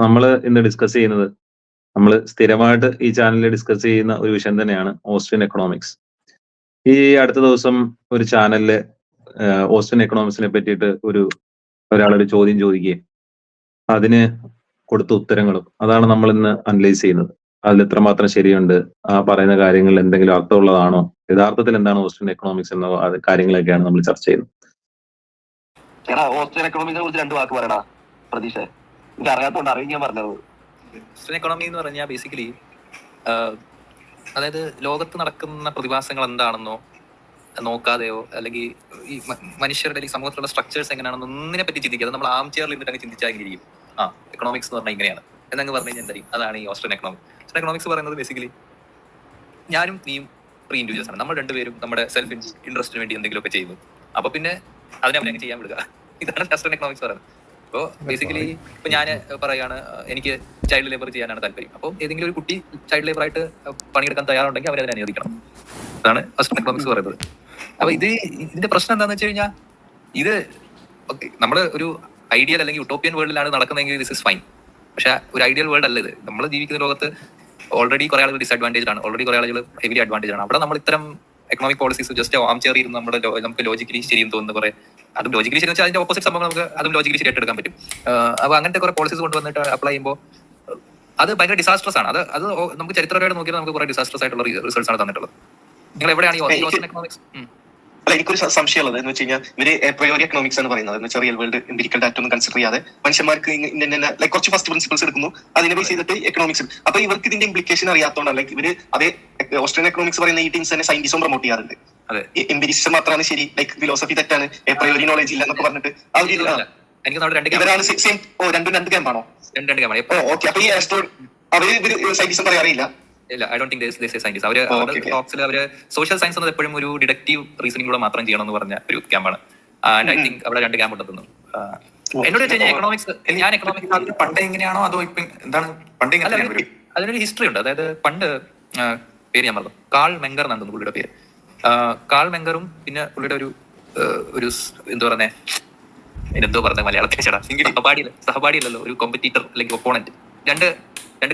നമ്മൾ ഇന്ന് ഡിസ്കസ് ചെയ്യുന്നത് നമ്മൾ സ്ഥിരമായിട്ട് ഈ ചാനലിൽ ഡിസ്കസ് ചെയ്യുന്ന ഒരു വിഷയം തന്നെയാണ് ഓസ്ട്രിയൻ എക്കണോമിക്സ്. ഈ അടുത്ത ദിവസം ഒരു ചാനലില് ഓസ്ട്രിയൻ എക്കണോമിക്സിനെ പറ്റിയിട്ട് ഒരാളൊരു ചോദ്യം ചോദിക്കുകയും അതിന് കൊടുത്ത ഉത്തരങ്ങളും അതാണ് നമ്മൾ ഇന്ന് അനലൈസ് ചെയ്യുന്നത്. അതിൽ എത്രമാത്രം ശരിയുണ്ട്, ആ പറയുന്ന കാര്യങ്ങളിൽ എന്തെങ്കിലും അർത്ഥമുള്ളതാണോ, യഥാർത്ഥത്തിൽ എന്താണ് ഓസ്ട്രിയൻ എക്കണോമിക്സ് എന്ന കാര്യങ്ങളൊക്കെയാണ് നമ്മൾ ചർച്ച ചെയ്യുന്നത്. ഓസ്ട്രിയൻ എക്കണോമിക്സിനെ കുറിച്ച് രണ്ട് വാക്ക് പറയടാ പ്രതീക്ഷ. എനിക്ക് അറിയാത്തോണ്ട് അറിയാൻ ഞാൻ പറഞ്ഞത്. ഓസ്ട്രിയൻ എക്കണോമി എന്ന് പറഞ്ഞാൽ ബേസിക്കലി അതായത് ലോകത്ത് നടക്കുന്ന പ്രതിഭാസങ്ങൾ എന്താണെന്നോ നോക്കാതെയോ അല്ലെങ്കിൽ ഈ മനുഷ്യരുടെ അല്ലെങ്കിൽ സമൂഹത്തിലുള്ള സ്ട്രക്ചേഴ്സ് എങ്ങനെയാണെന്നോ ഒന്നിനെ പറ്റി ചിന്തിക്കാതെ നമ്മൾ ആം ചെയറിൽ ഇരുന്നിട്ട് ചിന്തിച്ചാൽ ഇരിക്കും. എക്കണോമിക്സ് എന്ന് പറഞ്ഞാൽ ഇങ്ങനെയാണ് എന്നങ്ങ് പറഞ്ഞു കഴിഞ്ഞാൽ എന്തായിരിക്കും? അതാണ് ഈ ഓസ്ട്രിയൻ എക്കണോമിക്സ്. ഓസ്ട്രിയൻ എക്കണോമിക്സ് പറയുന്നത് ബേസിക്കലി ഞാനും നീയും ഫ്രീ ഇൻഡിവിജ്വൽസ് ആണ്. നമ്മൾ രണ്ടുപേരും നമ്മുടെ സെൽഫ് ഇൻട്രസ്റ്റിന് വേണ്ടി എന്തെങ്കിലുമൊക്കെ ചെയ്യുന്നു. അപ്പൊ പിന്നെ അതിനെ അവനെ ചെയ്യാൻ വിടുക. ഇതാണ് ഓസ്ട്രിയൻ എക്കണോമിക്സ് പറയുന്നത്. അപ്പോൾ ബേസിക്കലി ഇപ്പൊ ഞാൻ പറയുകയാണ് എനിക്ക് ചൈൽഡ് ലേബർ ചെയ്യാനാണ് താല്പര്യം. അപ്പോൾ ഏതെങ്കിലും ഒരു കുട്ടി ചൈൽഡ് ലേബർ ആയിട്ട് പണിയെടുക്കാൻ തയ്യാറുണ്ടെങ്കിൽ അവരെ അതിനെ അനുവദിക്കണം. അതാണ് ഓസ്ട്രിയൻ എക്കണോമിക്സ് പറയുന്നത്. അപ്പൊ ഇതിന്റെ പ്രശ്നം എന്താണെന്ന് വെച്ച് കഴിഞ്ഞാൽ ഇത് നമ്മൾ ഒരു ഐഡിയൽ അല്ലെങ്കിൽ യൂട്ടോപ്യൻ വേൾഡിലാണ് നടക്കുന്നതെങ്കിൽ ദിസ് ഇസ് ഫൈൻ. പക്ഷെ ഒരു ഐഡിയൽ വേൾഡ് അല്ല ഇത്. നമ്മൾ ജീവിക്കുന്ന ലോകത്ത് ഓൾറെഡി കുറെ ആളുകൾ ഡിസ്അഡ്വാൻറ്റേജ് ആണ്, ഓൾറെഡി കുറെ ആളുകൾ ഹെവിലി അഡ്വാൻറ്റേജ് ആണ്. അവിടെ നമ്മൾ ഇത്തരം എക്കണോമിക് പോളിസീസ് ജസ്റ്റ് ആം ചെറിയിരുന്ന് നമുക്ക് ലോജിക്കലി ശരിയെന്ന് തോന്നുന്ന കുറെ, അതും ലോജിക്കലി ശരി വെച്ചാൽ അതിന്റെ ഓപ്പോസിറ്റ് സംഭവം നമുക്ക് അതും ലോജിക്കലി ശരിയായിട്ട് എടുക്കാൻ പറ്റും. അപ്പൊ അങ്ങനത്തെ കുറെ പോളിസീസ് കൊണ്ടുവന്നിട്ട് അപ്ലൈ ചെയ്യുമ്പോൾ അത് ഭയങ്കര ഡിസാസ്ട്രസ് ആണ്. അത് നമുക്ക് ചരിത്രപരമായിട്ട് നോക്കിയാൽ നമുക്ക് കുറെ ഡിസാസ്ട്രസ് ആയിട്ടുള്ള റിസൾട്ട്സ് ആണ് തന്നിട്ടുള്ളത്. നിങ്ങൾ എവിടെയാണ് ഈ ഓസ്ട്രിയൻ എക്കണോമിക്സ്? അല്ല, എനിക്കൊരു സംശയമുള്ളത് എന്ന് വെച്ച് കഴിഞ്ഞാൽ ഇവര് പ്രയോറി എക്കണോമിക്സ് എന്ന് പറയുന്നത് എന്ന് വെച്ചാൽ റിയൽ വേൾഡ് എംപിരിക്കൽ ഡാറ്റ ഒന്നും കൺസിഡർ ചെയ്യാതെ മനുഷ്യന്മാർക്ക് ലൈക്ക് കുറച്ച് ഫസ്റ്റ് പ്രിൻസിപ്പിൾസ് എടുക്കുന്നു, അതിനെ ബേസ് ചെയ്തിട്ട് എക്കണോമിക്സ്. അപ്പൊ ഇവർക്ക് ഇതിന്റെ ഇംപ്ലിക്കേഷൻ അറിയാത്തതുകൊണ്ടാണ് ലൈക്ക് ഇവര് അതേ ഓസ്ട്രിയൻ എക്കണോമിക്സ് പറയുന്ന ഈ ടീംസ് തന്നെ സയന്റിസം പ്രൊമോട്ട് ചെയ്യാറുണ്ട്. എംപിരിസിസം മാത്രമാണ് ശരി, ലൈക്ക് ഫിലോസഫി തെറ്റാണ്, പ്രയോറി നോളജ് ഇല്ല എന്നൊക്കെ പറഞ്ഞിട്ട് ഇവരാണ് സെയിം. രണ്ട് ക്യാമ്പാണോ? ഓക്കെ. അപ്പൊ ഈ ആസ്ട്രോ അവര് സയന്റിസം പറയാറില്ല. ഇല്ല, I don't think they say scientist. അവര് ടോക്സിൽ അവര് സോഷ്യൽ സയൻസ് എന്നത് എപ്പോഴും ഒരു ഡിഡക്റ്റീവ് റീസണിംഗിലൂടെ മാത്രം ചെയ്യണം എന്ന് പറഞ്ഞ ഒരു ക്യാമ്പാണ്. ഐ തിങ്ക് അവിടെ രണ്ട് ക്യാമ്പ് ഉണ്ടെന്നു. എന്നോട് വെച്ച് കഴിഞ്ഞാൽ എക്കണോമിക്സ്, ഞാൻ എക്കണോമിക്സ് പണ്ട് എങ്ങനെയാണോ അതോ ഇപ്പൊ എന്താണ് പണ്ട്? അതിനൊരു ഹിസ്റ്ററി ഉണ്ട്. അതായത് പണ്ട് പേര് ഞാൻ പറഞ്ഞു, കാൾ മെങ്കർ എന്നാണ് പുള്ളിയുടെ പേര്. കാൾ മെങ്കറും പിന്നെ പുള്ളിയുടെ ഒരു എന്താ പറയുന്നേ, എന്തോ പറഞ്ഞ മലയാളത്തിൽ സഹപാഠിയല്ലല്ലോ, ഒരു കോമ്പറ്റീറ്റർ അല്ലെങ്കിൽ ഒപ്പോണന്റ്, രണ്ട്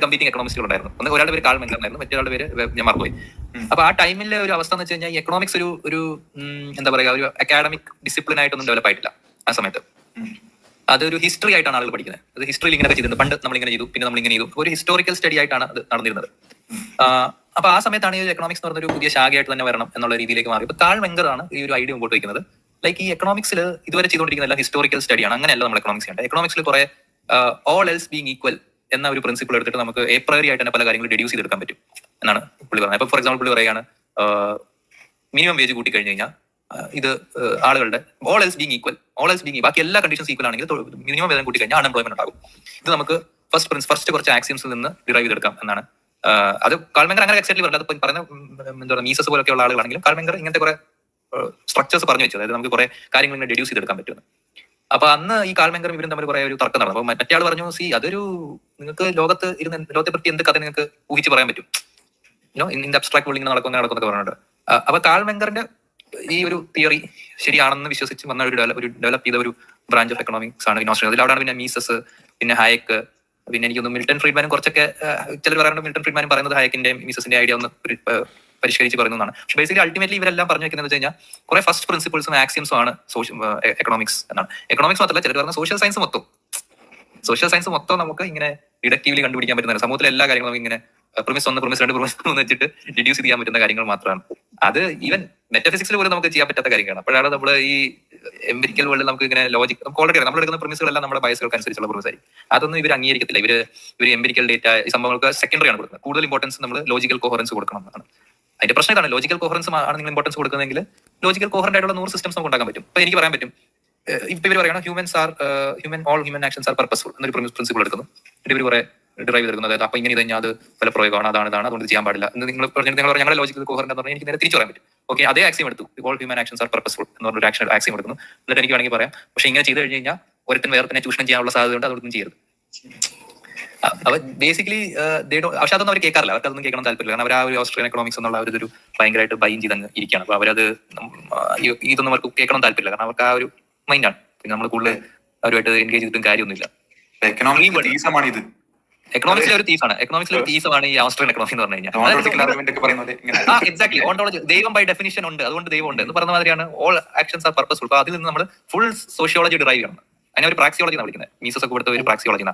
കമ്പീറ്റിംഗ് എക്കണോമിസ്റ്റുകൾ ഉണ്ടായിരുന്നു. ഒരാളുടെ പേര് കാൾ മെങ്കർ എന്നായിരുന്നു, മറ്റൊരാളുടെ പേര് ഞാൻ മറന്നുപോയി. അപ്പൊ ആ ടൈമിലെ ഒരു അവസ്ഥ എന്ന് വെച്ച് കഴിഞ്ഞാൽ എക്കണോമിക്സ് ഒരു എന്താ പറയുക, ഒരു അക്കാഡമിക് ഡിസിപ്ലിൻ ആയിട്ടൊന്നും ഡെവലപ്പ് ആയിട്ടില്ല ആ സമയത്ത്. അതൊരു ഹിസ്റ്ററി ആയിട്ടാണ് ആളുകൾ പഠിക്കുന്നത്. അത് ഹിസ്റ്ററിയിൽ ഇങ്ങനെയൊക്കെ ചെയ്തിട്ടുണ്ട്, പണ്ട് നമ്മളിങ്ങനെ ചെയ്തു, പിന്നെ നമ്മളിങ്ങനെ ചെയ്തു, ഒരു ഹിസ്റ്റോറിക്കൽ സ്റ്റഡി ആയിട്ടാണ് അത് നടന്നിരുന്നത്. അപ്പൊ ആ സമയത്താണ് ഈ എക്കണോമിക്സ് എന്ന് പറഞ്ഞൊരു പുതിയ ശാഖയായിട്ട് തന്നെ വരണം എന്നുള്ള രീതിയിലേക്ക് മാറി. ഇപ്പൊ കാൾ മെങ്കർ ആണ് ഈ ഒരു ഐഡിയ മുമ്പോട്ട് വയ്ക്കുന്നത്. ലൈക്ക് ഈ എക്കണോമിക്സിൽ ഇതുവരെ ചെയ്തുകൊണ്ടിരിക്കുന്ന എല്ലാം ഹിസ്റ്റോറിക്കൽ സ്റ്റഡിയാണ്. അങ്ങനെയല്ല നമ്മൾ എക്കണോമിക്സ് ചെയ്യേണ്ടത്. എക്കണോമിക്സിൽ കുറെ ഓൾ എൽസ് ബീങ് ഈക്വൽ എന്ന ഒരു പ്രിൻസിപ്പിൾ എടുത്തിട്ട് നമുക്ക് എപ്രയറി ആയിട്ട് തന്നെ പല കാര്യങ്ങളും ഡെഡ്യൂസ് ചെയ്തെടുക്കാൻ പറ്റും എന്നാണ് പുള്ളി പറയുന്നത്. ഇപ്പൊ ഫോർ എക്സാമ്പിൾ പുള്ളി പറയുകയാണ് മിനിമം വേജ് കൂട്ടി കഴിഞ്ഞ് കഴിഞ്ഞാൽ ഇത് ആളുകളുടെ ഓൾ എൽസ് ബീങ് ഈക്വൽ, ബാക്കി എല്ലാ കണ്ടീഷൻസ് ഈക്വൽ ആണെങ്കിൽ മിനിമം വേതനം കൂട്ടി കഴിഞ്ഞാൽ അൺഎംപ്ലോയ്മെന്റ് ഉണ്ടാകും. ഇത് നമുക്ക് ഫസ്റ്റ് കുറച്ച് ആക്സിയംസിൽ നിന്ന് ഡിറൈവ് ചെയ്തെടുക്കാം എന്നാണ്. അത് കാൾമെങ്കർ അങ്ങനെ എക്സാക്ട്ലി പറഞ്ഞത്. അത് പറയുന്ന എന്താ പറയുക, മീസസ് പോലൊക്കെയുള്ള ആളുകളാണെങ്കിലും കാൾമെങ്കർ ഇങ്ങനത്തെ കുറെ സ്ട്രക്ചേഴ്സ് പറഞ്ഞു വെച്ചത്, അതായത് നമുക്ക് കുറെ കാര്യങ്ങൾ ഇങ്ങനെ ഡെഡ്യൂസ് ചെയ്തെടുക്കാൻ പറ്റുമെന്ന്. അപ്പൊ അന്ന് ഈ കാൾമെങ്കറും ഇവരും തമ്മിൽ കുറെ ഒരു തർക്കം നടന്നു. അപ്പൊ മറ്റേ ആൾ പറഞ്ഞു, അതൊരു നിങ്ങൾക്ക് ലോകത്തെ പറ്റി എന്ത് കഥ നിങ്ങൾക്ക് ഊഹിച്ച് പറയാൻ പറ്റും, ഇൻ അബ്സ്ട്രാക്ട് വേൾഡ് ഇങ്ങനെ നടക്കുന്നൊക്കെ പറഞ്ഞിട്ട്. അപ്പൊ കാൾമെങ്കറിന്റെ ഈ ഒരു തിയറി ശരിയാണെന്ന് വിശ്വസിച്ച് വന്ന ഒരു ഡെവലപ്പ് ചെയ്ത ഒരു ബ്രാഞ്ച് ഓഫ് എക്കണോമിക്സ് ആണ് ഓസ്ട്രേലിയ. അതിലവിടെയാണ് പിന്നെ മീസസ്, പിന്നെ ഹായക്ക്, പിന്നെ എനിക്കൊന്ന് മിൽട്ടൺ ഫ്രീഡ്മാനും കുറച്ചൊക്കെ ചിലർ പറയുന്നത് മിൽട്ടൺ ഫ്രീഡ്മാനും പറയുന്നത് ഹായക്കിന്റെ മീസസിന്റെ ഐഡിയ ഒന്ന് പരിഷ്കരിച്ച് പറയുന്നതാണ്. പക്ഷെ ബേസിക്കലി അൾട്ടിമേറ്റ്ലി ഇവരെല്ലാം പറഞ്ഞു വെക്കുന്നത് വെച്ച് കഴിഞ്ഞാൽ കുറെ ഫസ്റ്റ് പ്രിൻസിപ്പിൾസും ആക്സിയംസും ആണ് എക്കണോമിക്സ് എന്നാണ്. എക്കണോമിക്സ് മാത്രമല്ല, ചിലർ പറഞ്ഞ സോഷ്യൽ സയൻസ് മൊത്തം നമുക്ക് ഇങ്ങനെ ഡിഡക്റ്റീവ്ലി കണ്ടുപിടിക്കാൻ പറ്റുന്നതാണ്. സമൂഹത്തിലെ എല്ലാ കാര്യങ്ങളും ഇങ്ങനെ പ്രിമിസ് 1, പ്രിമിസ് 2, പ്രിമിസ് 3 വെച്ചിട്ട് ഡിഡ്യൂസ് ചെയ്യാൻ പറ്റുന്ന കാര്യങ്ങൾ മാത്രമാണ്. അത് ഈവൻ മെറ്റഫിസിക്സിൽ പോലും നമുക്ക് ചെയ്യാൻ പറ്റാത്ത കാര്യങ്ങളാണ്. അപ്പോഴാണ് നമ്മൾ ഈ എംപിരിക്കൽ വേൾഡിൽ നമുക്ക് ഇങ്ങനെ ലോജിക് നമുക്ക് ഓൾറെഡി നമ്മൾ എടുക്കുന്ന പ്രിമിസുകളെല്ലാം നമ്മുടെ ബയസുകൾക്ക് അനുസരിച്ചുള്ള പ്രിമിസ് ആയിരിക്കും. അതൊന്നും ഇവർ അംഗീകരിക്കത്തില്ല. ഇവർ എംപിരിക്കൽ ഡേറ്റ ഈ സംഭവങ്ങൾക്ക് സെക്കൻഡറി ആണ് കൊടുക്കുന്നത്. കൂടുതൽ ഇമ്പോർട്ടൻസ് നമ്മൾ ലോജിക്കൽ കോഹറൻസ് കൊടുക്കണം എന്നാണ്. അതിന്റെ പ്രശ്നം ഇതാണ്, ലോജിക്കൽ കോഹറൻസ് ആണ് നിങ്ങൾ ഇമ്പോർട്ടൻസ് കൊടുക്കുന്നതെങ്കിൽ ലോജിക്കൽ കോഹറന്റ് ആയിട്ടുള്ള 100 സിസ്റ്റംസ് നമുക്ക് ഉണ്ടാക്കാൻ പറ്റും. ഇപ്പൊ എനിക്ക് പറയാൻ പറ്റും, ഇപ്പൊ ഇവർ പറയണം all human actions are purposeful എന്നൊരു പ്രിൻസിപ്പിൾ എടുക്കുന്നു. ഇവർ കുറെ ഡ്രൈവ് ചെയ്തെടുക്കുന്നത്, അതായത് അപ്പൊ ഇങ്ങനെ കഴിഞ്ഞാൽ അത് പല പ്രയോഗമാണ്, അതാണ് അതുകൊണ്ട് ചെയ്യാൻ പാടില്ല എന്ന് നിങ്ങൾ ഞങ്ങളുടെ ലോജിക്കൽ കോഹറന്റ് എന്ന് പറഞ്ഞാൽ എനിക്ക് നേരെ തിരിച്ചു പറയാൻ പറ്റും. ഓക്കെ, അതേ ആക്സിയം എടുത്തു, all human actions are purposeful എന്ന് പറഞ്ഞൊരു ആക്സിയം എടുക്കുന്നു. എന്നിട്ട് എനിക്ക് വേണമെങ്കിൽ പറയാം, പക്ഷെ ഇങ്ങനെ ചെയ്ത് കഴിഞ്ഞ് കഴിഞ്ഞാൽ ഒരുത്തൻ വേറെ ചൂഷണം ചെയ്യാനുള്ള സാധ്യതയുണ്ട്, അതൊന്നും ചെയ്യരുത്. അപ്പൊ ബേസിക്കലി പക്ഷെ അതൊന്നും അവർ കേൾക്കാറില്ല. അവർക്ക് അതൊന്നും കേൾക്കണം താല്പര്യമില്ല. കാരണം അവർ ആ ഒരു ഓസ്ട്രിയൻ എക്കണോമിക്സ് എന്നുള്ള ഒരു ഭയങ്കരമായിട്ട് ബൈൻ ചെയ്തങ്ങ് ഇരിക്കുകയാണ്. അപ്പൊ അവരത് ഇതൊന്നും അവർക്ക് കേൾക്കണം താല്പര്യമില്ല. കാരണം അവർക്ക് ആ ഒരു മൈൻഡാണ്. പിന്നെ നമ്മൾ കൂടുതൽ അവരുമായിട്ട് എൻഗേജ് ചെയ്തിട്ടും കാര്യമൊന്നുമില്ല. എക്കണോമിക് തീസമാണ് ഇത്. എക്കണോമിക്സിലെ ഒരു തീസാണ്. എക്കണോമിക്സിലെ ഒരു തീസമാണ് ഈ ഓസ്ട്രിയൻ എക്കണോമി എന്ന് പറഞ്ഞു കഴിഞ്ഞാൽ. Exactly ontology. ദൈവം ബൈ ഡെഫിനിഷൻ ഉണ്ട്, അതുകൊണ്ട് ദൈവം ഉണ്ട് എന്ന് പറഞ്ഞ മാതിരിയാണ് ഓൾ ആക്ഷൻസ് ആർ പർപ്പസ്ഫുൾ. അപ്പൊ അതിൽ നിന്ന് നമ്മൾ ഫുൾ സോഷ്യോളജി ഡിറൈവ് ചെയ്യണം. അതിനെ ഒരു പ്രാക്സിയോളജി എന്നാണ് വിളിക്കുന്നത്. മീസസ് ഒക്കെ കൊടുത്ത ഒരു പ്രാക്സിയോളജി.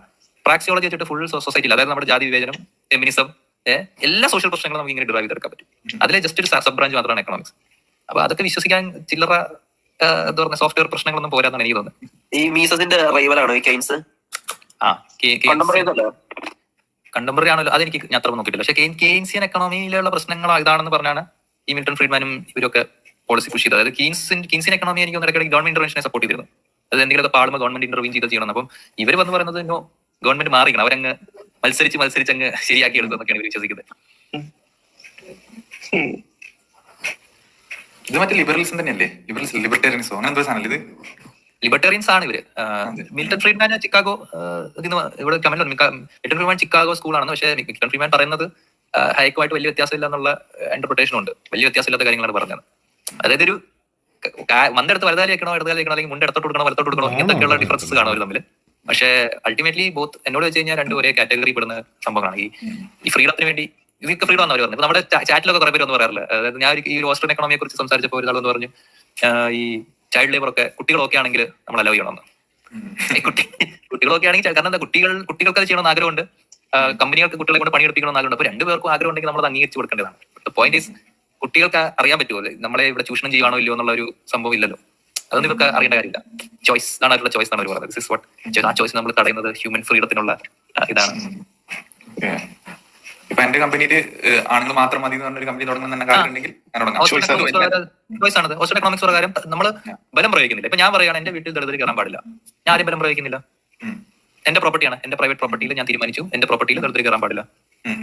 പ്രാക്സിയോളജി വെച്ചിട്ട് ഫുൾ സൊസൈറ്റിയിൽ, അതായത് നമ്മുടെ ജാതി വിവേചനം, ഫെമിനിസം, എല്ലാ സോഷ്യൽ പ്രശ്നങ്ങളും നമുക്ക് ഇങ്ങനെ ഡിറൈവ് ചെയ്തെടുക്കാൻ പറ്റും. അതിലെ ജസ്റ്റ് ഒരു സബ് ബ്രാഞ്ച് മാത്രമാണ് എക്കണോമിക്സ്. അപ്പൊ അതൊക്കെ വിശ്വസിക്കാൻ ചില്ലറ എന്താ പറയുക സോഫ്റ്റ്വെയർ പ്രശ്നങ്ങളൊന്നും പോരാന്നാണ് എനിക്ക് തോന്നുന്നത്. ഈ മീസസിന്റെ റൈവലാണോ ഈ കെയ്ൻസ്? കണ്ടംപററി ആണല്ലോ, അതെനിക്ക് ഞാൻ അത്ര നോക്കിയിട്ടില്ല. പക്ഷേ കെയ്ൻസിയൻ എക്കണോമിയിലുള്ള പ്രശ്നങ്ങൾ ഇതാണെന്ന് പറഞ്ഞാണ് ഈ മിൽട്ടൺ ഫ്രീഡ്മാനും ഇവരൊക്കെ പോളിസി പുഷ് ചെയ്തത്. അതായത് കീൻസിയൻ എക്കണോമി എനിക്ക് ഒന്നിടയ്ക്ക് ഗവൺമെന്റ് ഇന്റർവെൻഷനെ സപ്പോർട്ട് ചെയ്തിരുന്നു. അത് എന്തെങ്കിലും പാടുമ്പോൾ ഗവൺമെന്റ് ഇന്റർവ്യൂ ചെയ്യണം. അപ്പം ഇവർ വന്ന് പറയുന്നത് നോ, ഗവൺമെന്റ് മാറിക്കണം, അവരങ്ങ് മത്സരിച്ച് അങ്ങ് ശരിയാക്കി എടുക്കുന്നൊക്കെയാണ് ഇവർ വിശ്വസിക്കുന്നത്. ഇത് മറ്റേ ലിബറലിസം തന്നെയല്ലേ? ലിബർട്ടേറിയനിസോ അങ്ങനെ എന്തോ സാധനം ഇത്? ലിബർട്ടേറിയൻസ് ആണ് ഇവര്. മിൽട്ടൺ ഫ്രീഡ്മാൻ ചിക്കാഗോ ഇവിടെ കമന്റ് മിൽട്ടൺ ഫ്രീഡ്മാൻ ചിക്കാഗോ സ്കൂളാണെന്ന്. പക്ഷേ മിൽട്ടൺ ഫ്രീഡ്മാൻ പറയുന്നത് ഹൈക്കുമായിട്ട് വലിയ വ്യത്യാസമില്ല എന്നുള്ള ഇന്റർപ്രിട്ടേഷൻ ഉണ്ട്. വലിയ വ്യത്യാസമില്ലാത്ത കാര്യങ്ങളാണ് പറഞ്ഞത്. അതായത് ഒരു മന്തെടുത്ത് വലതാലി വെക്കണോ ഇടതാലി വെക്കണോ, അല്ലെങ്കിൽ മുണ്ടെടുത്തോട്ട് കൊടുക്കണോ വലത്തോട്ട് കൊടുക്കണോ, ഇങ്ങനത്തെയൊക്കെയുള്ള ഡിഫറൻസസ് കാണും അവർ തമ്മിൽ. പക്ഷേ അൾട്ടിമേറ്റ്ലി ബോത്ത് എന്നോട് വെച്ച് കഴിഞ്ഞാൽ രണ്ടും ഒരേ കാറ്റഗറി പെടുന്ന സംഭവമാണ്. ഈ ഫ്രീഡത്തിന് വേണ്ടി ഇതൊക്കെ ഫ്രീഡം ആണ് അവർ പറഞ്ഞത്. നമ്മുടെ ചാറ്റിലൊക്കെ കുറെ പേര് ഒന്നും പറയാറില്ല. അതായത് ഞാൻ ഈ ഒരു ഓസ്ട്രിയൻ എക്കണോമിയെ കുറിച്ച് സംസാരിച്ചപ്പോൾ ഒരാളെന്ന് പറഞ്ഞു ഈ ചൈൽഡ് ലേബർ ഒക്കെ കുട്ടികളൊക്കെ ആണെങ്കിൽ നമ്മൾ അലോ ചെയ്യണമെന്ന്. കുട്ടികളൊക്കെ ആണെങ്കിൽ കാരണം എന്താ, കുട്ടികൾക്ക് അത് ചെയ്യണമെന്ന് ആഗ്രഹമുണ്ട്, കമ്പനികൾക്ക് കുട്ടികളെ കൊണ്ട് പണിയെടുപ്പിക്കണമെന്ന് ആഗ്രഹമുണ്ട്. അപ്പൊ രണ്ടുപേർക്കും ആഗ്രഹം ഉണ്ടെങ്കിൽ നമ്മൾ അംഗീകരിച്ച് കൊടുക്കേണ്ടതാണ്. പോയിന്റ് ഈസ് കുട്ടികൾക്ക് അറിയാൻ പറ്റുമോ നമ്മളെ ഇവിടെ ചൂഷണം ചെയ്യുവാണോ ഇല്ലയോ എന്നുള്ള ഒരു സംഭവം ഇല്ലല്ലോ. അതൊന്നും ഇവർക്ക് അറിയേണ്ട കാര്യമില്ല. ചോയ്സ് ആണ് അവരുടെ ചോയ്സ് എന്നാണ് അവർ പറയുന്നത്. ദിസ് ഇസ് വാട്ട് ആ ചോയ്സ് നമ്മൾ തടയുന്നത് ഹ്യൂമൻ ഫ്രീഡത്തിനുള്ള ഇതാണ്. ഇപ്പൊ എന്റെ കമ്പനിയിൽ ആണുങ്ങൾ മാത്രം മതി എന്ന് പറഞ്ഞൊരു കമ്പനി തുടങ്ങുന്ന ചോയ്സ് ആണ്. ഓസ്ട്രിയൻ എക്കണോമിക്സ് പ്രകാരം നമ്മൾ ബലം പ്രയോഗിക്കുന്നില്ല. ഇപ്പൊ ഞാൻ പറയുകയാണ് എന്റെ വീട്ടിൽ ദളിതർ കയറാൻ പാടില്ല, ഞാൻ ആരും ബലം പ്രയോഗിക്കുന്നില്ല. എന്റെ പ്രോപ്പർട്ടിയാണ്, എന്റെ പ്രൈവറ്റ് പ്രോപ്പർട്ടിയിൽ ഞാൻ തീരുമാനിച്ചു എന്റെ പ്രോപ്പർട്ടിയിൽ ദളിതർ കയറാൻ പാടില്ല.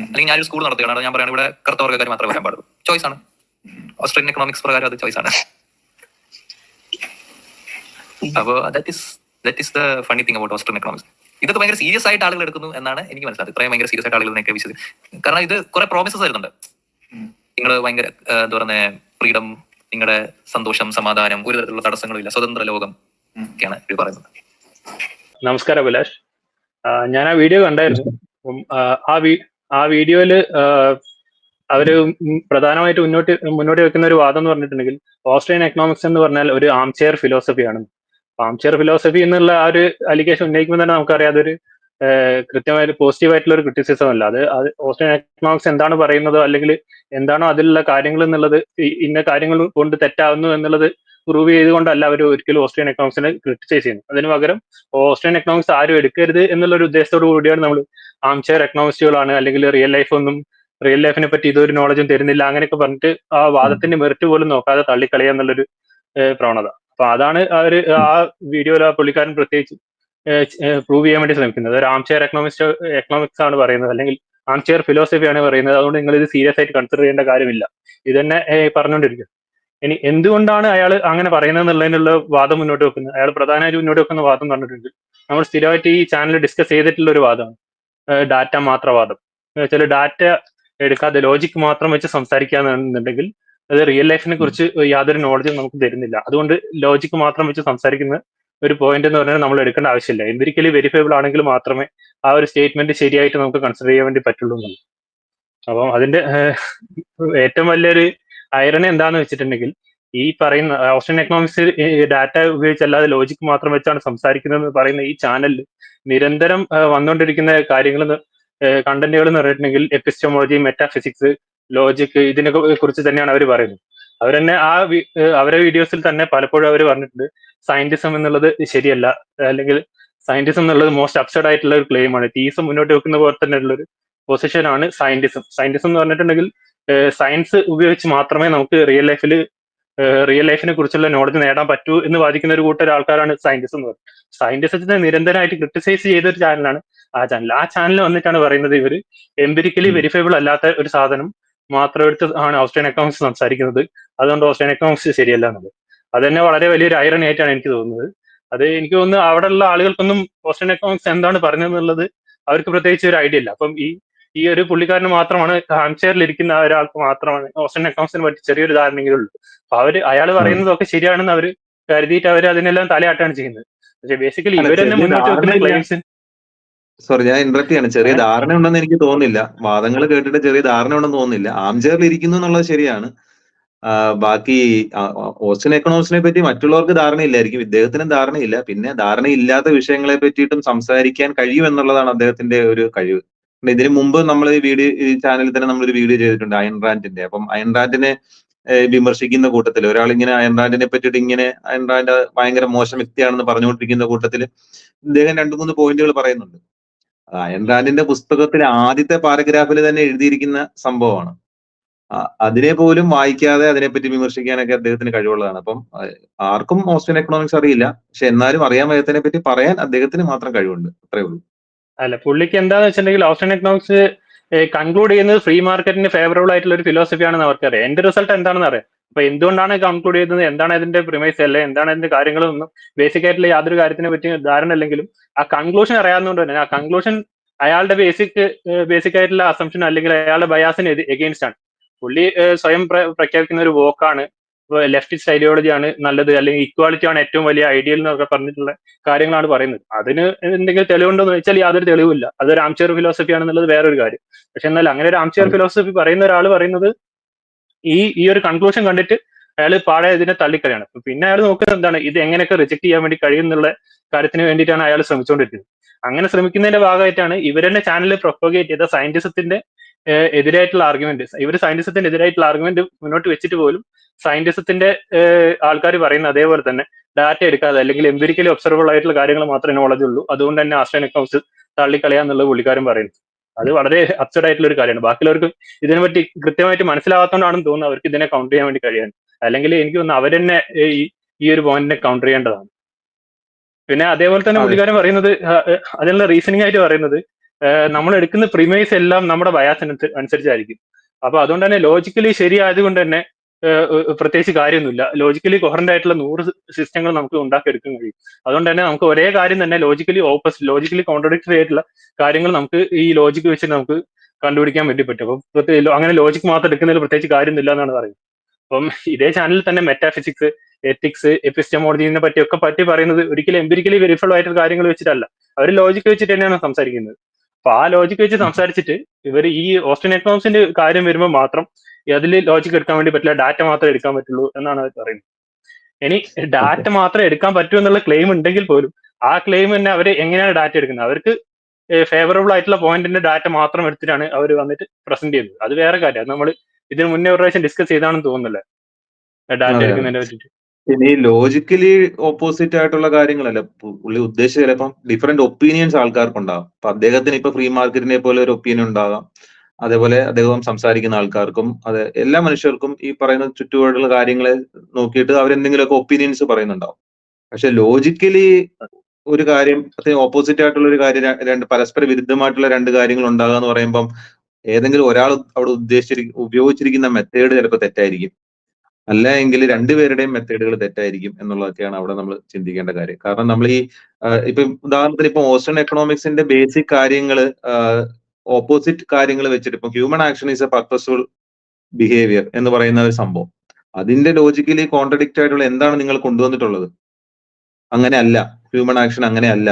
അല്ലെങ്കിൽ ഞാനൊരു സ്കൂൾ നടത്തുകയാണ്, ഞാൻ പറയുകയാണ് ഇവിടെ കറുത്ത വർഗ്ഗക്കാർ മാത്രമേ വരാൻ പാടുള്ളൂ. ചോയ്സ് ആണ്. ഓസ്ട്രിയൻ എക്കണോമിക്സ് പ്രകാരം അത് ചോയ്സ് ആണ്. അപ്പോ that is the funny thing about Austrian economics. ഇതൊക്കെ ഭയങ്കര സീരിയസ് ആയിട്ട് ആളുകൾ എടുക്കുന്നു എന്നാണ് എനിക്ക് മനസ്സിലായത്. ഇത്രയും ഭയങ്കര സീരിയസ് ആയിട്ട് ആളുകൾ എന്നൊക്കെ വിശ്വസിക്കും. കാരണം ഇത് കുറെ പ്രോമിസസ് വരുന്നുണ്ട്. നിങ്ങൾ ഭയങ്കര എന്താ പറയുക ഫ്രീഡം, നിങ്ങളുടെ സന്തോഷം, സമാധാനം, ഒരു തരത്തിലുള്ള തടസ്സങ്ങളും ഇല്ല, സ്വതന്ത്ര ലോകം ഒക്കെയാണ് ഇത് പറയുന്നത്. നമസ്കാരം അഭിലാഷ്. ഞാൻ ആ വീഡിയോ കണ്ടായിരുന്നു. ആ വീഡിയോയില് അവര് പ്രധാനമായിട്ട് മുന്നോട്ട് വെക്കുന്ന ഒരു വാദം എന്ന് പറഞ്ഞിട്ടുണ്ടെങ്കിൽ ഓസ്ട്രിയൻ എക്കണോമിക്സ് എന്ന് പറഞ്ഞാൽ ഒരു ആം ചെയർ ഫിലോസഫിയാണ്. ആം ചെയർ ഫിലോസഫി എന്നുള്ള ആ ഒരു അലിഗേഷൻ ഉന്നയിക്കുമ്പോൾ തന്നെ നമുക്കറിയാം അതൊരു കൃത്യമായിട്ട് പോസിറ്റീവ് ആയിട്ടുള്ള ഒരു ക്രിറ്റിസിസം അല്ല. അത് ഓസ്ട്രിയൻ എക്കണോമിക്സ് എന്താണ് പറയുന്നതോ അല്ലെങ്കിൽ എന്താണോ അതിലുള്ള കാര്യങ്ങൾ എന്നുള്ളത് ഇന്ന കാര്യങ്ങൾ കൊണ്ട് തെറ്റാവുന്നു എന്നുള്ളത് പ്രൂവ് ചെയ്തുകൊണ്ടല്ല അവർ ഒരിക്കലും ഓസ്ട്രിയൻ എക്കണോമിക്സിനെ ക്രിറ്റിസൈസ് ചെയ്യുന്നത്. അതിന് പകരം ഓസ്ട്രിയൻ എക്കണോമിക്സ് ആരും എടുക്കരുത് എന്നുള്ള ഒരു ഉദ്ദേശത്തോടു കൂടിയാണ് നമ്മൾ ആം ചെയർ എക്കണോമിസ്റ്റുകളാണ്, അല്ലെങ്കിൽ റിയൽ ലൈഫിനെ പറ്റി ഇതൊരു നോളജും തരുന്നില്ല അങ്ങനെയൊക്കെ പറഞ്ഞിട്ട് ആ വാദത്തിന്റെ മെറിറ്റ് പോലും നോക്കാതെ തള്ളിക്കളയുക എന്നുള്ളൊരു പ്രവണത. അപ്പൊ അതാണ് ആ വീഡിയോയിൽ ആ പുള്ളിക്കാരൻ പ്രത്യേകിച്ച് പ്രൂവ് ചെയ്യാൻ വേണ്ടി ശ്രമിക്കുന്നത്. ഒരു ആം ചെയർ എക്കണോമിക്സ് ആണ് പറയുന്നത്, അല്ലെങ്കിൽ ആം ചെയർ ഫിലോസഫിയാണ് പറയുന്നത്, അതുകൊണ്ട് നിങ്ങൾ ഇത് സീരിയസ് ആയിട്ട് കൺസിഡർ ചെയ്യേണ്ട കാര്യമില്ല. ഇതന്നെ പറഞ്ഞുകൊണ്ടിരിക്കും. ഇനി എന്തുകൊണ്ടാണ് അയാൾ അങ്ങനെ പറയുന്നത് എന്നുള്ളതിനുള്ള വാദം മുന്നോട്ട് വെക്കുന്നത്, അയാൾ പ്രധാനമായിട്ട് മുന്നോട്ട് വെക്കുന്ന വാദം പറഞ്ഞിട്ടുണ്ട്. നമ്മൾ സ്ഥിരമായിട്ട് ഈ ചാനൽ ഡിസ്കസ് ചെയ്തിട്ടുള്ള ഒരു വാദമാണ് ഡാറ്റ മാത്രവാദം. ചില ഡാറ്റ എടുക്കാതെ ലോജിക് മാത്രം വെച്ച് സംസാരിക്കാന്നുണ്ടെങ്കിൽ അത് റിയൽ ലൈഫിനെ കുറിച്ച് യാതൊരു നോളജും നമുക്ക് തരുന്നില്ല. അതുകൊണ്ട് ലോജിക് മാത്രം വെച്ച് സംസാരിക്കുന്ന ഒരു പോയിന്റ് എന്ന് പറഞ്ഞാൽ നമ്മൾ എടുക്കേണ്ട ആവശ്യമില്ല. എംപിരിക്കലി വെരിഫയബിൾ ആണെങ്കിൽ മാത്രമേ ആ ഒരു സ്റ്റേറ്റ്മെന്റ് ശരിയായിട്ട് നമുക്ക് കൺസിഡർ ചെയ്യാൻ വേണ്ടി പറ്റുള്ളൂ എന്നുള്ളത്. അപ്പം അതിന്റെ ഏറ്റവും വലിയൊരു ഐറണി എന്താന്ന് വെച്ചിട്ടുണ്ടെങ്കിൽ ഈ പറയുന്ന ഓസ്ട്രിയൻ എക്കണോമിക്സ് ഡാറ്റ ഉപയോഗിച്ചല്ലാതെ ലോജിക് മാത്രം വെച്ചാണ് സംസാരിക്കുന്നതെന്ന് പറയുന്ന ഈ ചാനലിൽ നിരന്തരം വന്നുകൊണ്ടിരിക്കുന്ന കാര്യങ്ങൾ കണ്ടന്റുകൾ എന്ന് പറഞ്ഞിട്ടുണ്ടെങ്കിൽ എപ്പിസ്റ്റമോളജി, മെറ്റാഫിസിക്സ്, ലോജിക്, ഇതിനെ കുറിച്ച് തന്നെയാണ് അവർ പറയുന്നത്. അവർ തന്നെ അവരെ വീഡിയോസിൽ തന്നെ പലപ്പോഴും അവർ പറഞ്ഞിട്ടുണ്ട് സയന്റിസം എന്നുള്ളത് ശരിയല്ല, അല്ലെങ്കിൽ സയന്റിസം എന്നുള്ളത് മോസ്റ്റ് അബ്സർഡ് ആയിട്ടുള്ള ഒരു ക്ലെയിം ആണ്. തീസം മുന്നോട്ട് വെക്കുന്ന പോലെ തന്നെ ഉള്ളൊരു പൊസിഷനാണ് സയന്റിസം. സയന്റിസം എന്ന് പറഞ്ഞിട്ടുണ്ടെങ്കിൽ സയൻസ് ഉപയോഗിച്ച് മാത്രമേ നമുക്ക് റിയൽ ലൈഫിനെ കുറിച്ചുള്ള നോളജ് നേടാൻ പറ്റൂ എന്ന് വാദിക്കുന്ന ഒരു കൂട്ടം ആൾക്കാരാണ് സയന്റിസം എന്ന് പറയുന്നത്. സയന്റിസത്തിനെ നിരന്തരമായിട്ട് ക്രിട്ടിസൈസ് ചെയ്ത ഒരു ചാനലാണ് ആ ചാനൽ. ആ ചാനൽ വന്നിട്ടാണ് പറയുന്നത് ഇവർ എംപിരിക്കലി വെരിഫയബിൾ അല്ലാത്ത ഒരു സാധനം മാത്രം എടുത്ത് ആണ് ഓസ്ട്രിയൻ എക്കണോമിക്സ് സംസാരിക്കുന്നത്, അതുകൊണ്ട് ഓസ്ട്രിയൻ എക്കണോമിക്സ് ശരിയല്ല എന്നുള്ളത്. അത് തന്നെ വളരെ വലിയൊരു ഐറണി ആയിട്ടാണ് എനിക്ക് തോന്നുന്നത്. അത് എനിക്ക് തോന്നുന്നു അവിടെയുള്ള ആളുകൾക്കൊന്നും ഓസ്ട്രിയൻ എക്കണോമിക്സ് എന്താണ് പറഞ്ഞതെന്നുള്ളത് അവർക്ക് പ്രത്യേകിച്ച് ഒരു ഐഡിയ ഇല്ല. അപ്പം ഈ ഒരു പുള്ളിക്കാരന് മാത്രമാണ് ഹാംചെയറിൽ ഇരിക്കുന്ന ഒരാൾക്ക് മാത്രമാണ് ഓസ്ട്രിയൻ എക്കണോമിക്സിനെ പറ്റി ചെറിയൊരു ധാരണയെങ്കിലും ഉള്ളൂ. അപ്പൊ അയാൾ പറയുന്നതൊക്കെ ശരിയാണെന്ന് അവർ കരുതിയിട്ട് അവർ അതിനെല്ലാം തലയാട്ടാണ് ചെയ്യുന്നത്. പക്ഷെ ബേസിക്കലി ഇവർ തന്നെ മുന്നോട്ട് വെക്കുന്ന ക്ലെയിംസ് സോറി, ഞാൻ ഇന്ററപ്റ്റ് ചെയ്യാണ്. ചെറിയ ധാരണ ഉണ്ടെന്ന് എനിക്ക് തോന്നുന്നില്ല. വാദങ്ങൾ കേട്ടിട്ട് ചെറിയ ധാരണ ഉണ്ടെന്ന് തോന്നുന്നില്ല. ആംചെയറിൽ ഇരിക്കുന്നു എന്നുള്ളത് ശരിയാണ്. ബാക്കി ഓസ്റ്റിൻ എക്കണോമിക്സിനെ പറ്റി മറ്റുള്ളവർക്ക് ധാരണയില്ലായിരിക്കും, ഇദ്ദേഹത്തിനും ധാരണയില്ല. പിന്നെ ധാരണയില്ലാത്ത വിഷയങ്ങളെ പറ്റിയിട്ടും സംസാരിക്കാൻ കഴിയും എന്നുള്ളതാണ് അദ്ദേഹത്തിന്റെ ഒരു കഴിവ്. ഇതിനു മുമ്പ് നമ്മൾ ഈ ചാനലിൽ തന്നെ നമ്മളൊരു വീഡിയോ ചെയ്തിട്ടുണ്ട് അയൺ റാൻഡിന്റെ. അപ്പം അയൺ റാൻഡിനെ വിമർശിക്കുന്ന കൂട്ടത്തിൽ ഒരാൾ ഇങ്ങനെ അയൺ റാൻഡിനെ പറ്റിയിട്ട് ഇങ്ങനെ അയൺ റാൻഡ് ഭയങ്കര മോശം വ്യക്തിയാണെന്ന് പറഞ്ഞുകൊണ്ടിരിക്കുന്ന കൂട്ടത്തിൽ ഇദ്ദേഹം 2-3 പോയിന്റുകൾ പറയുന്നുണ്ട്. അയൺ റാൻഡിന്റെ പുസ്തകത്തിലെ ആദ്യത്തെ പാരഗ്രാഫിൽ തന്നെ എഴുതിയിരിക്കുന്ന സംഭവമാണ്. അതിനെ പോലും വായിക്കാതെ അതിനെപ്പറ്റി വിമർശിക്കാനൊക്കെ അദ്ദേഹത്തിന് കഴിവുള്ളതാണ്. അപ്പം ആർക്കും ഓസ്റ്റിൻ എക്കണോമിക്സ് അറിയില്ല, പക്ഷെ എന്നാലും അറിയാൻ വയ്യാത്തതിനെ പറ്റി പറയാൻ അദ്ദേഹത്തിന് മാത്രം കഴിവുണ്ട്. അത്രേ ഉള്ളൂ. അല്ല, പുള്ളിക്ക് എന്താന്ന് വെച്ചിട്ടുണ്ടെങ്കിൽ ഓസ്റ്റിൻ എക്കണോമിക്സ് കൺക്ലൂഡ് ചെയ്യുന്നത് ഫ്രീ മാർക്കറ്റിന് ഫേവറബിൾ ആയിട്ടുള്ള ഒരു ഫിലോസഫി ആണെന്ന് അവർക്കറിയാം. എന്റെ റിസൾട്ട് എന്താണെന്ന് അറിയാം. അപ്പൊ എന്തുകൊണ്ടാണ് കൺക്ലൂഡ് ചെയ്യുന്നത്, എന്താണ് അതിന്റെ പ്രിമൈസ്, അല്ലെ എന്താണ് അതിന്റെ കാര്യങ്ങളൊന്നും ബേസിക് ആയിട്ടുള്ള യാതൊരു കാര്യത്തിനെ പറ്റി ധാരണ അല്ലെങ്കിലും ആ കൺക്ലൂഷൻ അറിയാവുന്നതുകൊണ്ട് തന്നെ ആ കൺക്ലൂഷൻ അയാളുടെ ബേസിക് ആയിട്ടുള്ള അസംഷൻ അല്ലെങ്കിൽ അയാളുടെ ബയാസിന് എഗെയിൻസ്റ്റ് ആണ്. പുള്ളി സ്വയം പ്രഖ്യാപിക്കുന്ന ഒരു വോക്കാണ് ലെഫ്റ്റിസ്റ്റ് ഐഡിയോളജിയാണ് നല്ലത്, അല്ലെങ്കിൽ ഇക്വാളിറ്റി ആണ് ഏറ്റവും വലിയ ഐഡിയൽ എന്നൊക്കെ പറഞ്ഞിട്ടുള്ള കാര്യങ്ങളാണ് പറയുന്നത്. അതിന് എന്തെങ്കിലും തെളിവുണ്ടോ എന്ന് വെച്ചാൽ യാതൊരു തെളിവില്ല. അതൊരു ആംചെയർ ഫിലോസഫി ആണെന്നുള്ളത് വേറൊരു കാര്യം. പക്ഷെ എന്നാൽ അങ്ങനെ ഒരു ആംചെയർ ഫിലോസഫി പറയുന്ന ഒരാൾ പറയുന്നത് ഈ ഒരു കൺക്ലൂഷൻ കണ്ടിട്ട് അയാൾ പാടെ ഇതിനെ തള്ളിക്കളയാണ്. പിന്നെ അയാൾ നോക്കുന്നത് എന്താണ്, ഇത് എങ്ങനെയൊക്കെ റിജക്ട് ചെയ്യാൻ വേണ്ടി കഴിയുന്നുള്ള കാര്യത്തിന് വേണ്ടിയിട്ടാണ് അയാൾ ശ്രമിച്ചുകൊണ്ടിരിക്കുന്നത്. അങ്ങനെ ശ്രമിക്കുന്നതിന്റെ ഭാഗമായിട്ടാണ് ഇവർ തന്നെ ചാനലിൽ പ്രൊപ്പഗേറ്റ് ചെയ്ത സയന്റിസത്തിന്റെ എതിരായിട്ടുള്ള ആർഗ്യുമെന്റ്, ഇവർ സയന്റിസത്തിന്റെ എതിരായിട്ടുള്ള ആർഗ്യുമെന്റ് മുന്നോട്ട് വെച്ചിട്ട് പോലും സയന്റിസത്തിന്റെ ആൾക്കാർ പറയുന്ന അതേപോലെ തന്നെ ഡാറ്റ എടുക്കാതെ അല്ലെങ്കിൽ എംപിരിക്കലി ഒബ്സർവബിൾ ആയിട്ടുള്ള കാര്യങ്ങൾ മാത്രമേ നോളജ് ഉള്ളൂ, അതുകൊണ്ട് തന്നെ ആസ്ട്രോൺ എക്കണോമിക്സ് തള്ളിക്കളയാന്നുള്ളത് പുള്ളിക്കാരൻ പറയുന്നത്. അത് വളരെ അബ്സർഡ് ആയിട്ടുള്ള ഒരു കാര്യമാണ്. ബാക്കിയുള്ളവർക്ക് ഇതിനെപ്പറ്റി കൃത്യമായിട്ട് മനസ്സിലാവാത്തതുകൊണ്ടാണെന്ന് തോന്നുന്നു അവർക്ക് ഇതിനെ കൗണ്ടർ ചെയ്യാൻ വേണ്ടി കഴിയാൻ. അല്ലെങ്കിൽ എനിക്ക് തോന്നുന്നു അവരെന്നെ ഈ ഒരു പോയിന്റിനെ കൗണ്ടർ ചെയ്യേണ്ടതാണ്. പിന്നെ അതേപോലെ തന്നെ പുള്ളിക്കാരൻ പറയുന്നത് അതിനുള്ള റീസണിങ് ആയിട്ട് പറയുന്നത് നമ്മൾ എടുക്കുന്ന പ്രിമൈസ് എല്ലാം നമ്മുടെ ബയാസിന് അനുസരിച്ചായിരിക്കും. അപ്പൊ അതുകൊണ്ട് തന്നെ ലോജിക്കലി ശരിയായതുകൊണ്ട് തന്നെ പ്രത്യേകിച്ച് കാര്യമൊന്നുമില്ല. ലോജിക്കലി കൊഹറന്റ് ആയിട്ടുള്ള 100 സിസ്റ്റങ്ങൾ നമുക്ക് ഉണ്ടാക്കിയെടുക്കാൻ കഴിയും. അതുകൊണ്ട് തന്നെ നമുക്ക് ഒരേ കാര്യം തന്നെ ലോജിക്കലി ഓപ്പോസിറ്റ്, ലോജിക്കലി കോൺട്രഡിക്ടറി ആയിട്ടുള്ള കാര്യങ്ങൾ നമുക്ക് ഈ ലോജിക്ക് വെച്ച് നമുക്ക് കണ്ടുപിടിക്കാൻ വേണ്ടി പറ്റും. അപ്പൊ അങ്ങനെ ലോജിക്ക് മാത്രം എടുക്കുന്നതിൽ പ്രത്യേകിച്ച് കാര്യമൊന്നുമില്ല എന്നാണ് പറയുന്നത്. അപ്പം ഇതേ ചാനലിൽ തന്നെ മെറ്റാഫിസിക്സ്, എത്തിക്സ്, എപ്പിസ്റ്റമോളജിനെ പറ്റി പറയുന്നത് ഒരിക്കലും എംപിരിക്കലി വെരിഫൈഡ് ആയിട്ടുള്ള കാര്യങ്ങൾ വെച്ചിട്ടല്ല, അവർ ലോജിക്ക് വെച്ചിട്ട് തന്നെയാണ് സംസാരിക്കുന്നത്. അപ്പൊ ആ ലോജിക്ക് വെച്ച് സംസാരിച്ചിട്ട് ഇവർ ഈ ഓസ്റ്റിൻ എക്കണോമിക്സിന്റെ കാര്യം വരുമ്പോൾ മാത്രം അതിൽ ലോജിക്ക് എടുക്കാൻ വേണ്ടി പറ്റില്ല, ഡാറ്റ മാത്രമേ എടുക്കാൻ പറ്റുള്ളൂ എന്നാണ് അവർ പറയുന്നത്. ഇനി ഡാറ്റ മാത്രമേ എടുക്കാൻ പറ്റൂ എന്നുള്ള ക്ലെയിം ഉണ്ടെങ്കിൽ പോലും ആ ക്ലെയിം തന്നെ അവർ എങ്ങനെയാണ് ഡാറ്റ എടുക്കുന്നത്, അവർക്ക് ഫേവറബിൾ ആയിട്ടുള്ള പോയിന്റിന്റെ ഡാറ്റ മാത്രം എടുത്തിട്ടാണ് അവർ വന്നിട്ട് പ്രസന്റ് ചെയ്യുന്നത്. അത് വേറെ കാര്യം. അത് നമ്മൾ ഇതിന് മുന്നേ ഒരു പ്രാവശ്യം ഡിസ്കസ് ചെയ്താണെന്ന് തോന്നുന്നില്ല ഡാറ്റ എടുക്കുന്നതിനെ പറ്റിട്ട്. പിന്നെ ഈ ലോജിക്കലി ഓപ്പോസിറ്റ് ആയിട്ടുള്ള കാര്യങ്ങളല്ല പുള്ളി ഉദ്ദേശിച്ച, ചിലപ്പം ഡിഫറെന്റ് ഒപ്പീനിയൻസ് ആൾക്കാർക്കുണ്ടാകും. അപ്പൊ അദ്ദേഹത്തിന് ഇപ്പൊ ഫ്രീ മാർക്കറ്റിനെ പോലെ ഒരു ഒപ്പീനിയൻ ഉണ്ടാകാം. അതേപോലെ അദ്ദേഹം സംസാരിക്കുന്ന ആൾക്കാർക്കും അതെ എല്ലാ മനുഷ്യർക്കും ഈ പറയുന്ന ചുറ്റുപാടുള്ള കാര്യങ്ങളെ നോക്കിയിട്ട് അവരെന്തെങ്കിലുമൊക്കെ ഒപ്പീനിയൻസ് പറയുന്നുണ്ടാവും. പക്ഷെ ലോജിക്കലി ഒരു കാര്യം ഓപ്പോസിറ്റ് ആയിട്ടുള്ള ഒരു കാര്യം, പരസ്പര വിരുദ്ധമായിട്ടുള്ള 2 കാര്യങ്ങൾ ഉണ്ടാകുക എന്ന് പറയുമ്പം ഏതെങ്കിലും ഒരാൾ അവിടെ ഉപയോഗിച്ചിരിക്കുന്ന മെത്തേഡ് ചിലപ്പോൾ തെറ്റായിരിക്കും, അല്ല എങ്കിൽ രണ്ടുപേരുടെയും മെത്തേഡുകൾ തെറ്റായിരിക്കും എന്നുള്ളതൊക്കെയാണ് അവിടെ നമ്മൾ ചിന്തിക്കേണ്ട കാര്യം. കാരണം നമ്മൾ ഈ ഇപ്പൊ ഉദാഹരണത്തിന് ഇപ്പൊ ഓസ്റ്റിൻ എക്കണോമിക്സിന്റെ ബേസിക് കാര്യങ്ങൾ ഓപ്പോസിറ്റ് കാര്യങ്ങൾ വെച്ചിട്ട് ഇപ്പൊ human action is A purposeful behaviour എന്ന് പറയുന്ന ഒരു സംഭവം, അതിന്റെ ലോജിക്കലി കോൺട്രഡിക്റ്റ് ആയിട്ടുള്ള എന്താണ് നിങ്ങൾ കൊണ്ടുവന്നിട്ടുള്ളത്? അങ്ങനെ അല്ല, ഹ്യൂമൻ ആക്ഷൻ അങ്ങനെ അല്ല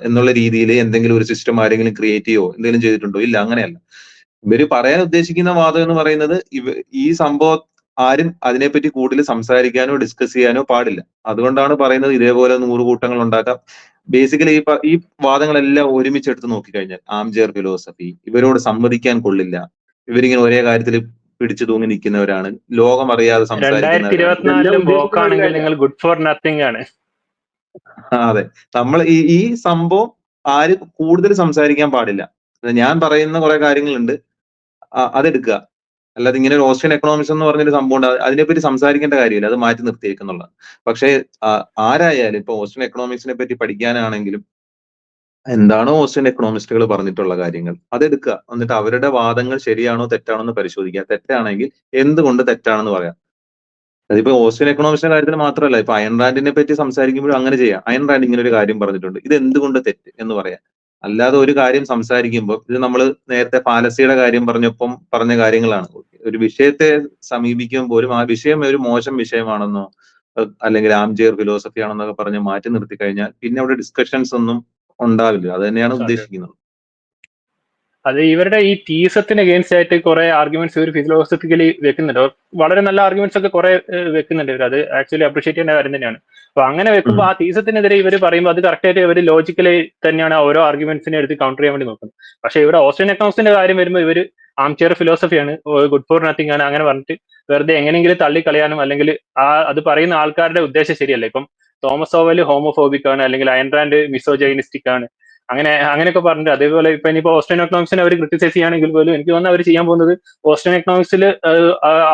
എന്നുള്ള രീതിയിൽ എന്തെങ്കിലും ഒരു സിസ്റ്റം ആരെങ്കിലും ക്രിയേറ്റ് ചെയ്യോ എന്തെങ്കിലും ചെയ്തിട്ടുണ്ടോ? ഇല്ല, അങ്ങനെയല്ല. ഇവര് പറയാൻ ഉദ്ദേശിക്കുന്ന വാദം എന്ന് പറയുന്നത് ഈ സംഭവം ആരും അതിനെപ്പറ്റി കൂടുതൽ സംസാരിക്കാനോ ഡിസ്കസ് ചെയ്യാനോ പാടില്ല. അതുകൊണ്ടാണ് പറയുന്നത് ഇതേപോലെ 100 കൂട്ടങ്ങൾ ഉണ്ടാക്കാം. ബേസിക്കലി ഈ വാദങ്ങളെല്ലാം ഒരുമിച്ചെടുത്ത് നോക്കിക്കഴിഞ്ഞാൽ ആംചെയർ ഫിലോസഫി, ഇവരോട് സമ്മതിക്കാൻ കൊള്ളില്ല, ഇവരിങ്ങനെ ഒരേ കാര്യത്തിൽ പിടിച്ചു തൂങ്ങി നിൽക്കുന്നവരാണ്, ലോകം അറിയാതെ സംസാരിക്കുന്നവരാണ്. നിങ്ങൾ ഗുഡ് ഫോർ നത്തിങ് ആണ്. അതെ, നമ്മൾ ഈ സംഭവം ആരും കൂടുതൽ സംസാരിക്കാൻ പാടില്ല. ഞാൻ പറയുന്ന കുറെ കാര്യങ്ങളുണ്ട്, അതെടുക്കുക. അല്ലാതെ ഇങ്ങനെ ഒരു ഓസ്റ്റിൻ എക്കണോമിക്സ് എന്ന് പറഞ്ഞൊരു സംഭവം ഉണ്ട്, അതിനെപ്പറ്റി സംസാരിക്കേണ്ട കാര്യമില്ല, അത് മാറ്റി നിർത്തിയേക്കുന്നുള്ളത്. പക്ഷെ ആരായാലും ഇപ്പൊ ഓസ്റ്റിൻ എക്കണോമിക്സിനെ പറ്റി പഠിക്കാനാണെങ്കിലും എന്താണോ ഓസ്റ്റിൻ എക്കണോമിസ്റ്റുകൾ പറഞ്ഞിട്ടുള്ള കാര്യങ്ങൾ അതെടുക്കുക. എന്നിട്ട് അവരുടെ വാദങ്ങൾ ശരിയാണോ തെറ്റാണോ എന്ന് പരിശോധിക്കുക. തെറ്റാണെങ്കിൽ എന്തുകൊണ്ട് തെറ്റാണെന്ന് പറയാം. അതിപ്പോ ഓസ്റ്റിൻ എക്കണോമിക്സിന്റെ കാര്യത്തിൽ മാത്രമല്ല, ഇപ്പൊ അയൺ റാൻഡിനെ പറ്റി സംസാരിക്കുമ്പോഴും അങ്ങനെ ചെയ്യാം. അയൺ റാൻഡ് ഇങ്ങനെ ഒരു കാര്യം പറഞ്ഞിട്ടുണ്ട്, ഇത് എന്തുകൊണ്ട് തെറ്റ് എന്ന് പറയാം. അല്ലാതെ ഒരു കാര്യം സംസാരിക്കുമ്പോൾ, ഇത് നമ്മൾ നേരത്തെ പാലസിയുടെ കാര്യം പറഞ്ഞപ്പം പറഞ്ഞ കാര്യങ്ങളാണ്. ഒരു വിഷയത്തെ സമീപിക്കുമ്പോൾ പോലും ആ വിഷയം ഒരു മോശം വിഷയമാണെന്നോ അല്ലെങ്കിൽ ആംചെയർ ഫിലോസഫി ആണെന്നൊക്കെ പറഞ്ഞ് മാറ്റി നിർത്തി കഴിഞ്ഞാൽ പിന്നെ അവിടെ ഡിസ്കഷൻസ് ഒന്നും ഉണ്ടാവില്ല. അത് തന്നെയാണ് ഉദ്ദേശിക്കുന്നത്. അത് ഇവരുടെ ഈ തീസത്തിന് അഗേൻസ്റ്റ് ആയിട്ട് കുറെ ആർഗ്യുമെന്റ്സ് ഇവർ ഫിലോസഫിക്കലി വെക്കുന്നുണ്ട്. വളരെ നല്ല ആർഗ്യുമെന്റ്സ് ഒക്കെ കുറെ വെക്കുന്നുണ്ട് ഇവർ. അത് ആക്ച്വലി അപ്രീഷിയേറ്റ് ചെയ്യേണ്ട കാര്യം തന്നെയാണ്. അപ്പൊ അങ്ങനെ വെക്കുമ്പോൾ ആ തീസത്തിനെതിരെ ഇവർ പറയുമ്പോൾ അത് കറക്റ്റ് ആയിട്ട് ഇവർ ലോജിക്കലി തന്നെയാണ് ഓരോ ആർഗ്യുമെന്റ്സിനെ എടുത്ത് കൗണ്ടർ ചെയ്യാൻ വേണ്ടി നോക്കുന്നത്. പക്ഷെ ഇവിടെ ഓസ്ട്രിയൻ എക്കണോമിക്സിന്റെ കാര്യം വരുമ്പോൾ ഇവർ ആംചെയർ ഫിലോസഫിയാണ്, ഗുഡ് ഫോർ നത്തിങ് ആണ്, അങ്ങനെ പറഞ്ഞിട്ട് വെറുതെ എങ്ങനെയെങ്കിലും തള്ളിക്കളയാനും അല്ലെങ്കിൽ അത് പറയുന്ന ആൾക്കാരുടെ ഉദ്ദേശം ശരിയല്ല. ഇപ്പം തോമസ് ഓവൽ ഹോമോഫോബിക് ആണ്, അല്ലെങ്കിൽ അയൺ റാൻഡ് മിസോജൈനിസ്റ്റിക് ആണ്, അങ്ങനെയൊക്കെ പറഞ്ഞിട്ട്. അതേപോലെ ഇപ്പൊ ഇനിയിപ്പോ ഓസ്ട്രിയൻ എക്കണോമിക്സിനെ അവർ ക്രിട്ടിസൈസ് ചെയ്യുകയാണെങ്കിൽ പോലും എനിക്ക് തോന്നുന്നു അവർ ചെയ്യാൻ പോകുന്നത് ഓസ്ട്രിയൻ എക്കണോമിക്സിൽ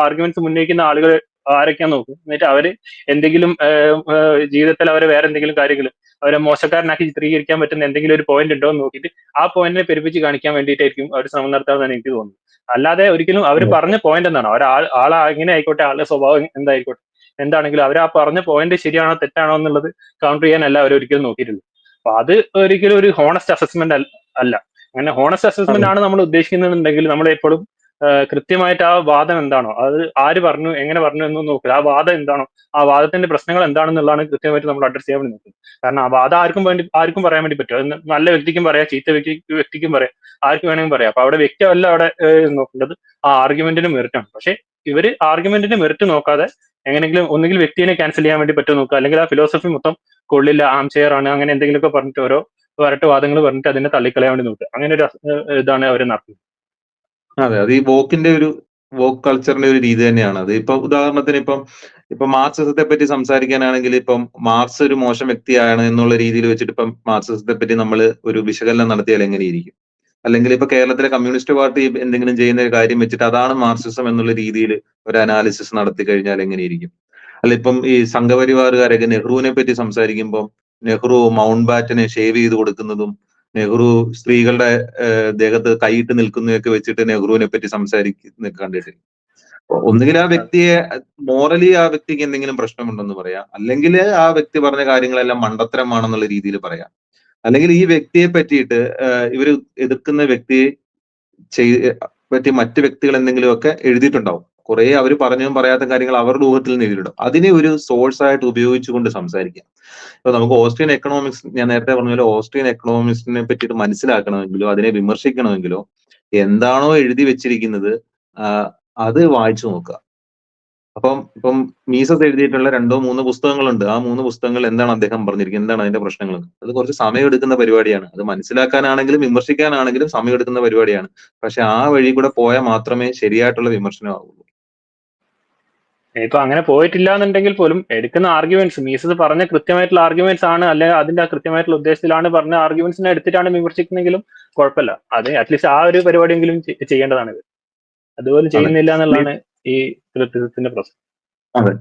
ആർഗ്യുമെന്റ്സ് ഉന്നയിക്കുന്ന ആളുകൾ ആരൊക്കെയാന്ന് നോക്കും. എന്നിട്ട് അവര് എന്തെങ്കിലും ജീവിതത്തിൽ അവരെ വേറെ എന്തെങ്കിലും കാര്യങ്ങൾ അവരെ മോശക്കാരനാക്കി ചിത്രീകരിക്കാൻ പറ്റുന്ന എന്തെങ്കിലും ഒരു പോയിന്റ് ഉണ്ടോ എന്ന് നോക്കിയിട്ട് ആ പോയിന്റിനെ പെരുപ്പിച്ച് കാണിക്കാൻ വേണ്ടിയിട്ടായിരിക്കും അവർ ശ്രമം നടത്താമെന്നാണ് എനിക്ക് തോന്നുന്നത്. അല്ലാതെ ഒരിക്കലും അവർ പറഞ്ഞ പോയിന്റ് എന്താണ്, ആളെ എങ്ങനെ ആയിക്കോട്ടെ, ആളുടെ സ്വഭാവം എന്തായിക്കോട്ടെ, എന്താണെങ്കിലും അവർ ആ പറഞ്ഞ പോയിന്റ് ശരിയാണോ തെറ്റാണോ എന്നുള്ളത് കൗണ്ടർ ചെയ്യാനല്ല അവർ ഒരിക്കലും നോക്കിയിട്ടുള്ളൂ. അപ്പൊ അത് ഒരിക്കലും ഒരു ഹോണസ്റ്റ് അസസ്മെന്റ് അല്ല. അങ്ങനെ ഹോണസ്റ്റ് അസസ്മെന്റ് ആണ് നമ്മൾ ഉദ്ദേശിക്കുന്നുണ്ടെങ്കിൽ നമ്മൾ എപ്പോഴും കൃത്യമായിട്ട് ആ വാദം എന്താണോ, അത് ആര് പറഞ്ഞു, എങ്ങനെ പറഞ്ഞു എന്ന് നോക്കുക. ആ വാദം എന്താണോ, ആ വാദത്തിന്റെ പ്രശ്നങ്ങൾ എന്താണെന്നുള്ളതാണ് കൃത്യമായിട്ട് നമ്മൾ അഡ്രസ് ചെയ്യാൻ വേണ്ടി നോക്കുന്നത്. കാരണം ആ വാദം ആർക്കും പറയാൻ വേണ്ടി പറ്റും. അത് നല്ല വ്യക്തിക്കും പറയാം, ചീത്ത വ്യക്തിക്കും പറയാം, ആർക്ക് വേണമെങ്കിലും പറയാം. അപ്പൊ അവിടെ വ്യക്തിയല്ല അവിടെ നോക്കേണ്ടത്, ആ ആർഗ്യുമെന്റിന് മെറിറ്റാണ്. പക്ഷെ ഇവര് ആർഗ്യുമെന്റിന് മെറിറ്റ് നോക്കാതെ എങ്ങനെയെങ്കിലും ഒന്നുകിൽ വ്യക്തിയെ ക്യാൻസൽ ചെയ്യാൻ വേണ്ടി പറ്റുമോ നോക്കുക, അല്ലെങ്കിൽ ആ ഫിലോസഫി മൊത്തം കൊള്ളില്ല, ആം ചെയർ ആണ്, അങ്ങനെ എന്തെങ്കിലുമൊക്കെ പറഞ്ഞിട്ട് ഓരോ വരട്ട് വാദങ്ങൾ പറഞ്ഞിട്ട് അതിനെ തള്ളിക്കളയാൻ വേണ്ടി നോക്കുക. അങ്ങനെ ഒരു ഇതാണ് അവർ നടത്തുന്നത്. അതെ, അത് ഈ വോക്ക് കൾച്ചറിന്റെ ഒരു രീതി തന്നെയാണ്. അത് ഇപ്പൊ ഉദാഹരണത്തിന് ഇപ്പം മാർക്സിസത്തെ പറ്റി സംസാരിക്കാനാണെങ്കിൽ ഇപ്പം മാർക്സ് ഒരു മോശം വ്യക്തിയാണ് എന്നുള്ള രീതിയിൽ വെച്ചിട്ട് ഇപ്പം മാർക്സിസത്തെ പറ്റി നമ്മൾ ഒരു വിശകലനം നടത്തിയാൽ എങ്ങനെയിരിക്കും? അല്ലെങ്കിൽ ഇപ്പൊ കേരളത്തിലെ കമ്മ്യൂണിസ്റ്റ് പാർട്ടി എന്തെങ്കിലും ചെയ്യുന്ന ഒരു കാര്യം വെച്ചിട്ട് അതാണ് മാർക്സിസം എന്നുള്ള രീതിയിൽ ഒരു അനാലിസിസ് നടത്തി കഴിഞ്ഞാൽ എങ്ങനെയിരിക്കും? അല്ല ഇപ്പം ഈ സംഘപരിവാറുകാരൊക്കെ നെഹ്റുവിനെ പറ്റി സംസാരിക്കുമ്പോൾ നെഹ്റു മൗണ്ട് ബാറ്റനെ ഷേവ് ചെയ്ത് കൊടുക്കുന്നതും നെഹ്റു സ്ത്രീകളുടെ ദേഹത്ത് കൈയിട്ട് നിൽക്കുന്നതൊക്കെ വെച്ചിട്ട് നെഹ്റുവിനെ പറ്റി സംസാരിക്കുന്ന കണ്ടിട്ട് ഒന്നുകിൽ ആ വ്യക്തിയെ മോറലി ആ വ്യക്തിക്ക് എന്തെങ്കിലും പ്രശ്നമുണ്ടെന്ന് പറയാം, അല്ലെങ്കിൽ ആ വ്യക്തി പറഞ്ഞ കാര്യങ്ങളെല്ലാം മണ്ടത്തരമാണെന്നുള്ള രീതിയിൽ പറയാം. അല്ലെങ്കിൽ ഈ വ്യക്തിയെ പറ്റിയിട്ട് ഇവര് എതിർക്കുന്ന വ്യക്തിയെ പറ്റി മറ്റു വ്യക്തികൾ എന്തെങ്കിലുമൊക്കെ എഴുതിയിട്ടുണ്ടാവും. കുറെ അവർ പറഞ്ഞതും പറയാത്ത കാര്യങ്ങൾ അവരുടെ ഊഹത്തിൽ നിന്ന് എഴുതിയിടും. അതിനെ ഒരു സോഴ്സ് ആയിട്ട് ഉപയോഗിച്ചുകൊണ്ട് സംസാരിക്കാം. ഇപ്പൊ നമുക്ക് ഓസ്ട്രിയൻ എക്കണോമിക്സ്, ഞാൻ നേരത്തെ പറഞ്ഞ പോലെ ഓസ്ട്രിയൻ എക്കണോമിക്സിനെ പറ്റിയിട്ട് മനസ്സിലാക്കണമെങ്കിലോ അതിനെ വിമർശിക്കണമെങ്കിലോ എന്താണോ എഴുതി വെച്ചിരിക്കുന്നത് അത് വായിച്ചു നോക്കുക. ഇപ്പം മീസസ് എഴുതിയിട്ടുള്ള 2-3 പുസ്തകങ്ങളുണ്ട്. ആ 3 പുസ്തകങ്ങൾ എന്താണ് അദ്ദേഹം പറഞ്ഞിരിക്കുന്നത്, എന്താണ് അതിന്റെ പ്രശ്നങ്ങൾ, അത് കുറച്ച് സമയം എടുക്കുന്ന പരിപാടിയാണ്. അത് മനസ്സിലാക്കാനാണെങ്കിലും വിമർശിക്കാനാണെങ്കിലും സമയം എടുക്കുന്ന പരിപാടിയാണ്. പക്ഷെ ആ വഴി കൂടെ പോയാൽ മാത്രമേ ശരിയായിട്ടുള്ള വിമർശനമാവുള്ളൂ. ഇപ്പൊ അങ്ങനെ പോയിട്ടില്ല എന്നുണ്ടെങ്കിൽ പോലും എടുക്കുന്ന ആർഗ്യുമെന്റ്സ്, മീസസ് പറഞ്ഞ കൃത്യമായിട്ടുള്ള ആർഗ്യുമെന്റ്സ് ആണ്, അല്ലെങ്കിൽ അതിന്റെ കൃത്യമായിട്ടുള്ള ഉദ്ദേശത്തിലാണ് പറഞ്ഞ ആർഗ്യുമെന്റ്സിനെ എടുത്തിട്ടാണ് വിമർശിക്കുന്നെങ്കിലും കുഴപ്പമില്ല. അത് അറ്റ്ലീസ്റ്റ് ആ ഒരു പരിപാടിയെങ്കിലും ചെയ്യേണ്ടതാണ് ഇത്. അതുപോലെ ചെയ്യുന്നില്ല എന്നുള്ളതാണ് ഈ കൃത്യത്തിന്റെ പ്രശ്നം. അതെ.